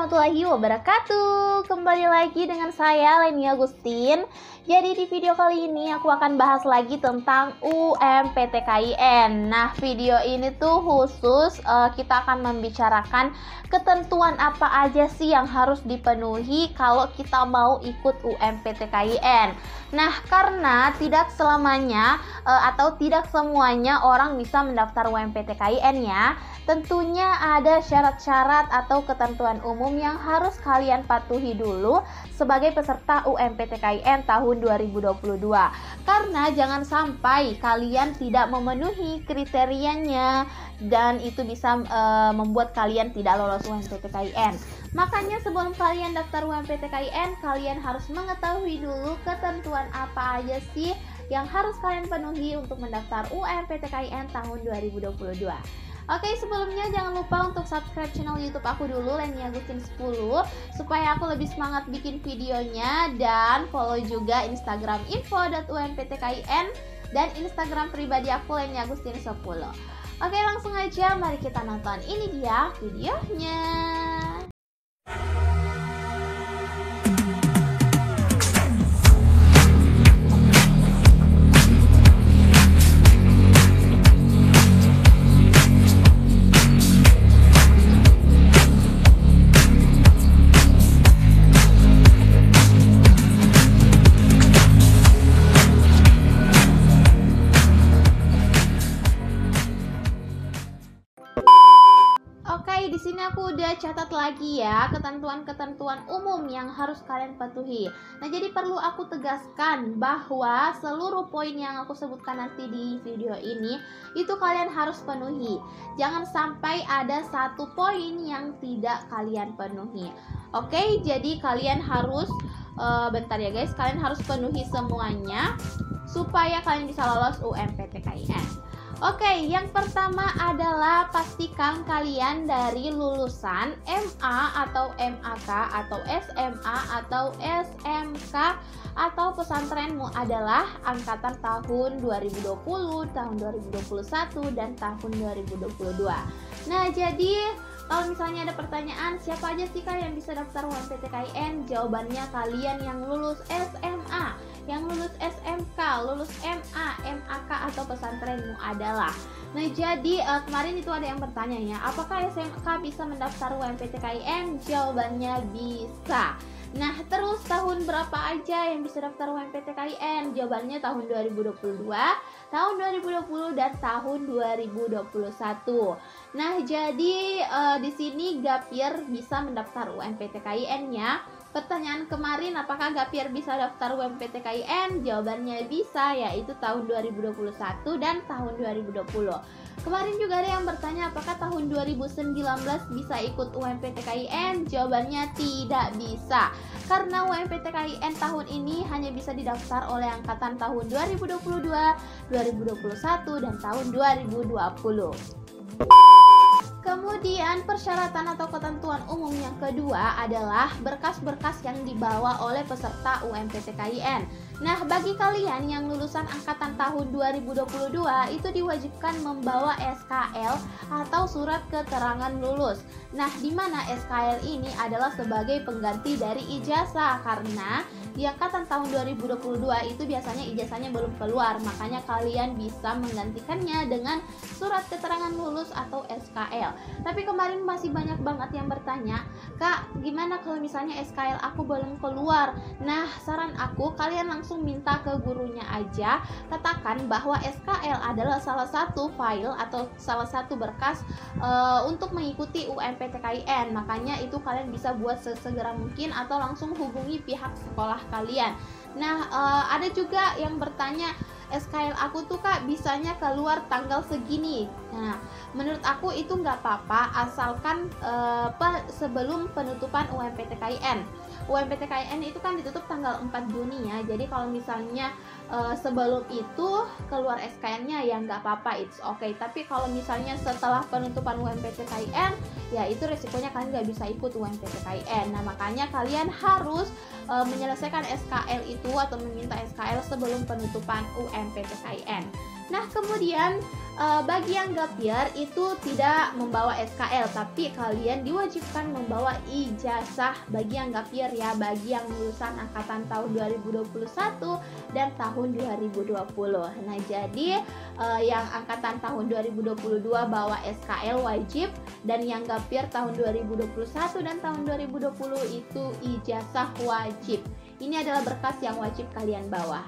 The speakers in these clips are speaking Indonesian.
warahmatullahi wabarakatuh. Kembali lagi dengan saya Leni Agustin. Jadi di video kali ini aku akan bahas lagi tentang UMPTKIN. Nah, video ini tuh khusus kita akan membicarakan ketentuan apa aja sih yang harus dipenuhi kalau kita mau ikut UMPTKIN. Nah, karena tidak selamanya atau tidak semuanya orang bisa mendaftar UMPTKIN ya. Tentunya ada syarat-syarat atau ketentuan umum yang harus kalian patuhi dulu sebagai peserta UMPTKIN tahun 2022. Karena jangan sampai kalian tidak memenuhi kriterianya dan itu bisa membuat kalian tidak lolos UMPTKIN. Makanya sebelum kalian daftar UMPTKIN, kalian harus mengetahui dulu ketentuan apa aja sih yang harus kalian penuhi untuk mendaftar UMPTKIN tahun 2022. Oke, sebelumnya jangan lupa untuk subscribe channel YouTube aku dulu, Leni Agustin 10, supaya aku lebih semangat bikin videonya, dan follow juga Instagram info.umptkin dan Instagram pribadi aku Leni Agustin 10. Oke, langsung aja mari kita nonton. Ini dia videonya. Oke, di sini aku udah catat lagi ya ketentuan-ketentuan umum yang harus kalian patuhi. Nah, jadi perlu aku tegaskan bahwa seluruh poin yang aku sebutkan nanti di video ini itu kalian harus penuhi. Jangan sampai ada satu poin yang tidak kalian penuhi. Oke, jadi kalian harus bentar ya guys, kalian harus penuhi semuanya supaya kalian bisa lolos UMPTKIN. Oke, yang pertama adalah pastikan kalian dari lulusan MA atau MAK atau SMA atau SMK atau pesantrenmu adalah angkatan tahun 2020, tahun 2021, dan tahun 2022. Nah, jadi kalau misalnya ada pertanyaan, siapa aja sih kak yang bisa daftar UMPTKIN? Jawabannya kalian yang lulus SMA, yang lulus SMK, lulus MA, MAK atau pesantrenmu adalah. Nah, jadi kemarin itu ada yang bertanya ya, apakah SMK bisa mendaftar UMPTKIN? Jawabannya bisa. Nah, terus tahun berapa aja yang bisa daftar UMPTKIN? Jawabannya tahun 2022, tahun 2020, dan tahun 2021. Nah, jadi di sini gap year bisa mendaftar UMPTKIN ya. Pertanyaan kemarin, apakah gap year bisa daftar UMPTKIN? Jawabannya bisa, yaitu tahun 2021 dan tahun 2020. Kemarin juga ada yang bertanya apakah tahun 2019 bisa ikut UMPTKIN? Jawabannya tidak bisa. Karena UMPTKIN tahun ini hanya bisa didaftar oleh angkatan tahun 2022, 2021, dan tahun 2020. Kemudian persyaratan atau ketentuan umum yang kedua adalah berkas-berkas yang dibawa oleh peserta UMPTKIN. Nah, bagi kalian yang lulusan angkatan tahun 2022 itu diwajibkan membawa SKL atau surat keterangan lulus. Nah, di mana SKL ini adalah sebagai pengganti dari ijazah, karena di angkatan tahun 2022 itu biasanya ijazahnya belum keluar, makanya kalian bisa menggantikannya dengan surat keterangan lulus atau SKL. Tapi kemarin masih banyak banget yang bertanya, kak gimana kalau misalnya SKL aku belum keluar? Nah, saran aku kalian langsung minta ke gurunya aja, katakan bahwa SKL adalah salah satu file atau salah satu berkas untuk mengikuti UMPTKIN. Makanya itu kalian bisa buat sesegera mungkin atau langsung hubungi pihak sekolah kalian. Nah, ada juga yang bertanya, SKL aku tuh kak bisanya keluar tanggal segini. Nah, menurut aku itu nggak apa-apa asalkan sebelum penutupan UMPTKIN. UMPTKIN itu kan ditutup tanggal 4 Juni ya. Jadi kalau misalnya sebelum itu keluar SKN-nya ya nggak apa-apa, it's okay. Tapi kalau misalnya setelah penutupan UMPTKIN, ya itu resikonya kalian nggak bisa ikut UMPTKIN. Nah, makanya kalian harus menyelesaikan SKL itu atau meminta SKL sebelum penutupan UMPTKIN. Nah, kemudian bagi yang gap year itu tidak membawa SKL, tapi kalian diwajibkan membawa ijazah bagi yang gap year ya, bagi yang lulusan angkatan tahun 2021 dan tahun 2020. Nah, jadi yang angkatan tahun 2022 bawa SKL wajib, dan yang gap year tahun 2021 dan tahun 2020 itu ijazah wajib. Ini adalah berkas yang wajib kalian bawa.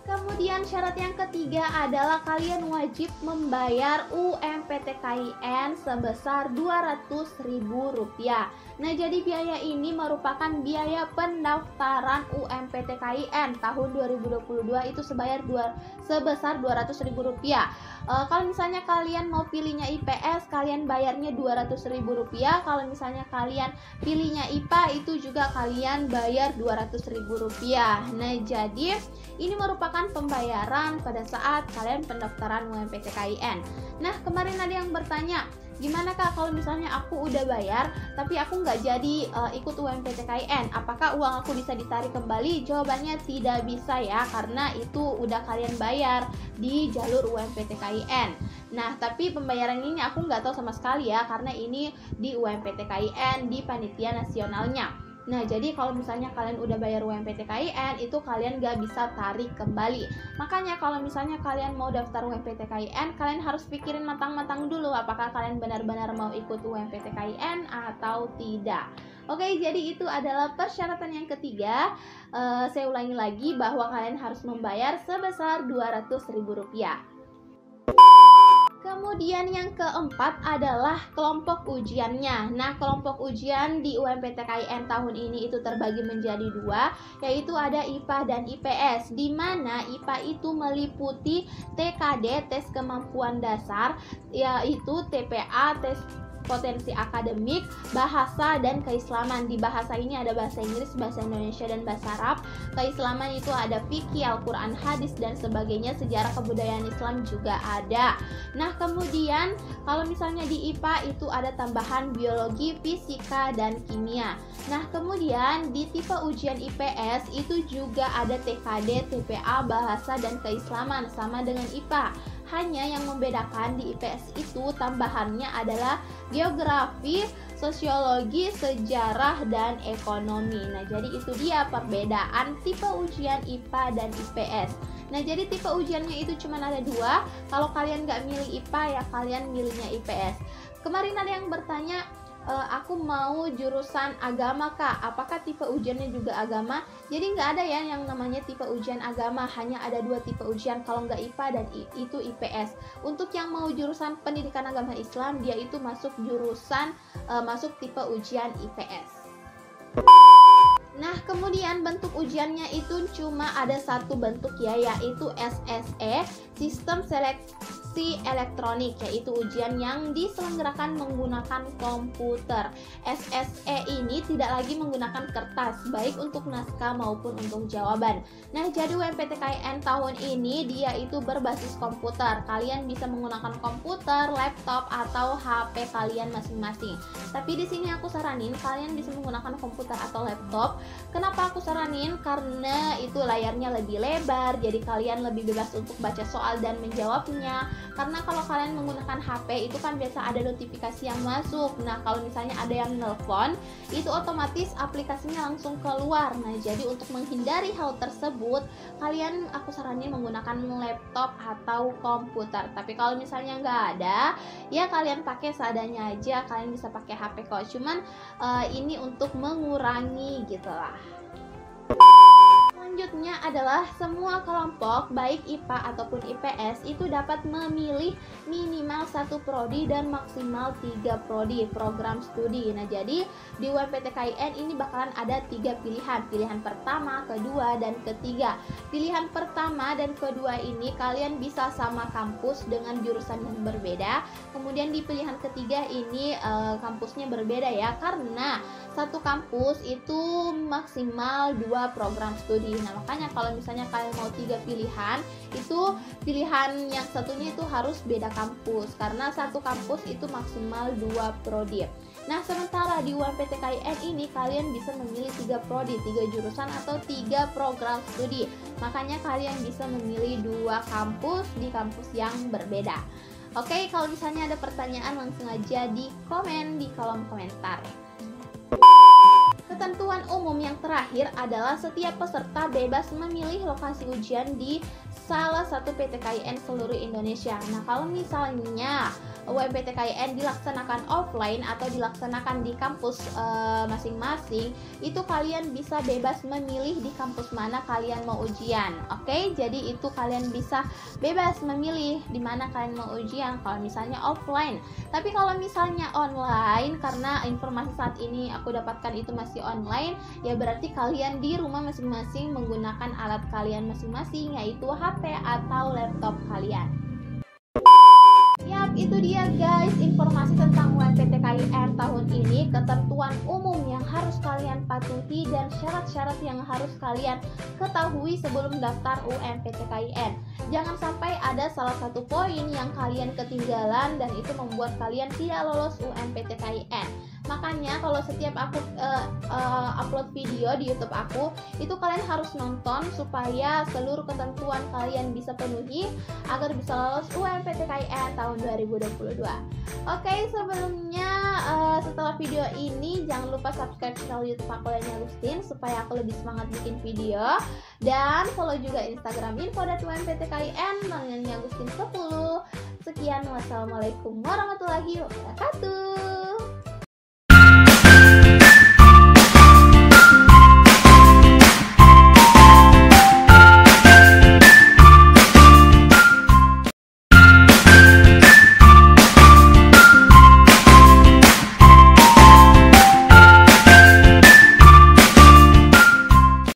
Kemudian syarat yang ketiga adalah kalian wajib membayar UMPTKIN sebesar Rp200.000. Nah, jadi biaya ini merupakan biaya pendaftaran UMPTKIN tahun 2022 itu sebesar Rp200.000. Kalau misalnya kalian mau pilihnya IPS, kalian bayarnya Rp200.000. Kalau misalnya kalian pilihnya IPA, itu juga kalian bayar Rp200.000. Nah, jadi ini merupakan pembayaran pada saat kalian pendaftaran UMPTKIN. Nah, kemarin ada yang bertanya, gimana Kak kalau misalnya aku udah bayar tapi aku nggak jadi ikut UMPTKIN, apakah uang aku bisa ditarik kembali? Jawabannya tidak bisa ya, karena itu udah kalian bayar di jalur UMPTKIN. Nah, tapi pembayaran ini aku nggak tahu sama sekali ya, karena ini di UMPTKIN, di panitia nasionalnya. Nah, jadi kalau misalnya kalian udah bayar UMPTKIN, itu kalian gak bisa tarik kembali. Makanya kalau misalnya kalian mau daftar UMPTKIN, kalian harus pikirin matang-matang dulu apakah kalian benar-benar mau ikut UMPTKIN atau tidak. Oke, jadi itu adalah persyaratan yang ketiga. Saya ulangi lagi bahwa kalian harus membayar sebesar Rp200.000. Kemudian yang keempat adalah kelompok ujiannya. Nah, kelompok ujian di UMPTKIN tahun ini itu terbagi menjadi dua, yaitu ada IPA dan IPS, di mana IPA itu meliputi TKD, tes kemampuan dasar, yaitu TPA, tes potensi akademik, bahasa, dan keislaman. Di bahasa ini ada bahasa Inggris, bahasa Indonesia, dan bahasa Arab. Keislaman itu ada fikih, Al-Quran, hadis, dan sebagainya. Sejarah kebudayaan Islam juga ada. Nah, kemudian kalau misalnya di IPA itu ada tambahan biologi, fisika, dan kimia. Nah, kemudian di tipe ujian IPS itu juga ada TKD, TPA, bahasa, dan keislaman, sama dengan IPA. Hanya yang membedakan di IPS itu tambahannya adalah geografi, sosiologi, sejarah, dan ekonomi. Nah, jadi itu dia perbedaan tipe ujian IPA dan IPS. Nah, jadi tipe ujiannya itu cuma ada dua. Kalau kalian nggak milih IPA, ya kalian milihnya IPS. Kemarin ada yang bertanya, aku mau jurusan agama Kak, apakah tipe ujiannya juga agama? Jadi nggak ada ya yang namanya tipe ujian agama, hanya ada dua tipe ujian, kalau nggak IPA dan itu IPS. Untuk yang mau jurusan pendidikan agama Islam, dia itu masuk tipe ujian IPS. Nah, kemudian bentuk ujiannya itu cuma ada satu bentuk ya, yaitu SSE, Sistem Seleksi Elektronik, yaitu ujian yang diselenggarakan menggunakan komputer. SSE ini tidak lagi menggunakan kertas, baik untuk naskah maupun untuk jawaban. Nah, jadi UMPTKIN tahun ini dia itu berbasis komputer. Kalian bisa menggunakan komputer, laptop, atau HP kalian masing-masing. Tapi di sini aku saranin kalian bisa menggunakan komputer atau laptop. Kenapa aku saranin? Karena itu layarnya lebih lebar, jadi kalian lebih bebas untuk baca soal dan menjawabnya. Karena kalau kalian menggunakan HP itu kan biasa ada notifikasi yang masuk. Nah, kalau misalnya ada yang nelpon, itu otomatis aplikasinya langsung keluar. Nah, jadi untuk menghindari hal tersebut, aku saranin menggunakan laptop atau komputer. Tapi kalau misalnya nggak ada, ya kalian pakai seadanya aja. Kalian bisa pakai HP kok. Cuman ini untuk mengurangi gitulah. Selanjutnya adalah semua kelompok baik IPA ataupun IPS itu dapat memilih minimal 1 prodi dan maksimal 3 prodi program studi. Nah, jadi di UMPTKIN ini bakalan ada 3 pilihan. Pilihan pertama, kedua, dan ketiga. Pilihan pertama dan kedua ini kalian bisa sama kampus dengan jurusan yang berbeda. Kemudian di pilihan ketiga ini kampusnya berbeda ya, karena satu kampus itu maksimal 2 program studi. Nah, makanya kalau misalnya kalian mau 3 pilihan, itu pilihan yang satunya itu harus beda kampus, karena satu kampus itu maksimal 2 prodi. Nah, sementara di UMPTKIN ini kalian bisa memilih 3 prodi, 3 jurusan atau 3 program studi. Makanya kalian bisa memilih 2 kampus di kampus yang berbeda. Oke, kalau misalnya ada pertanyaan langsung aja di komen di kolom komentar. Ketentuan umum yang terakhir adalah setiap peserta bebas memilih lokasi ujian di salah satu PTKIN seluruh Indonesia. Nah, kalau misalnya UMPTKIN dilaksanakan offline atau dilaksanakan di kampus masing-masing, itu kalian bisa bebas memilih di kampus mana kalian mau ujian. Oke, jadi itu kalian bisa bebas memilih di mana kalian mau ujian kalau misalnya offline. Tapi kalau misalnya online, karena informasi saat ini aku dapatkan itu masih online, ya berarti kalian di rumah masing-masing menggunakan alat kalian masing-masing, yaitu HP atau laptop kalian. Yap, itu dia guys informasi tentang UMPTKIN tahun ini, ketentuan umum yang harus kalian patuhi dan syarat-syarat yang harus kalian ketahui sebelum daftar UMPTKIN. Jangan sampai ada salah satu poin yang kalian ketinggalan dan itu membuat kalian tidak lolos UMPTKIN. Makanya kalau setiap aku upload video di YouTube aku, itu kalian harus nonton supaya seluruh ketentuan kalian bisa penuhi agar bisa lolos UMPTKIN tahun 2022. Oke, sebelumnya setelah video ini jangan lupa subscribe channel YouTube aku Leni Agustin supaya aku lebih semangat bikin video, dan follow juga Instagram info.umptkin Leni Agustin 10. Sekian, wassalamualaikum warahmatullahi wabarakatuh.